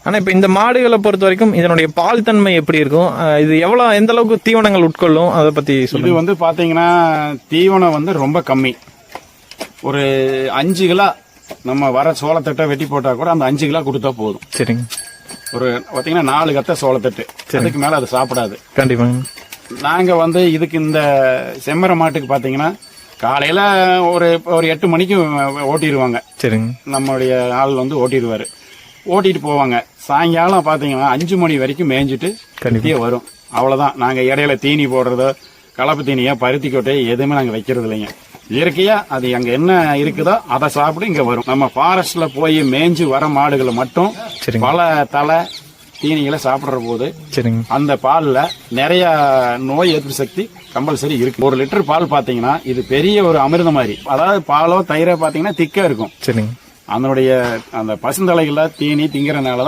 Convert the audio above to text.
ஆனா இப்ப இந்த மாடுகளை பொறுத்த வரைக்கும் இதனுடைய பால் தன்மை எப்படி இருக்கும்? இது எந்த அளவுக்கு தீவனங்கள் உட்கொள்ளும், அதை பத்தி சொல்லுங்க. இது வந்து பாத்தீங்கன்னா தீவனம் வந்து ரொம்ப கம்மி. ஒரு 5 கிலோ நம்ம வர சோளத்தட்டை வெட்டி போட்டா கூட அந்த 5 கிலோ கொடுத்தா போதும். சரிங்க. ஒரு பாத்தீங்கன்னா 4 கத்த சோளத்தட்டு, அதுக்கு மேல அது சாப்பிடாது. கண்டிப்பாங்க. நாங்க வந்து இதுக்கு இந்த செம்மற மாட்டுக்கு பாத்தீங்கன்னா காலையில ஒரு 8 மணிக்கு ஓட்டிடுவாங்க. சரிங்க. நம்மளுடைய ஆள் வந்து ஓட்டிடுவாரு. ஓட்டிட்டு போவாங்க. சாயங்காலம் பாத்தீங்கன்னா 5 மணி வரைக்கும் மேய்ஞ்சிட்டு கண்டிப்பா வரும். அவ்வளவுதான். நாங்க இடையில தீனி போடுறதோ, கலப்பு தீனியா, பருத்தி கொட்டையை எதுவுமே நாங்க வைக்கிறது இல்லைங்க. இயற்கையா அது அங்க என்ன இருக்குதோ அதை சாப்பிட்டு இங்க வரும். நம்ம ஃபாரஸ்ட்ல போய் மேய்ஞ்சு வர மாடுகளை மட்டும் பல தலை தீனிகளை சாப்பிடுற போது அந்த பால்ல நிறைய நோய் எதிர்ப்பு சக்தி கம்பல்சரி இருக்கு. 1 லிட்டர் பால் பாத்தீங்கன்னா இது பெரிய ஒரு அமிர்தம் மாதிரி. அதாவது பாலோ தயிரோ பாத்தீங்கன்னா திக்கா இருக்கும். அதனுடைய அந்த பசுந்தலைகள தீனி திங்கறனாலதான்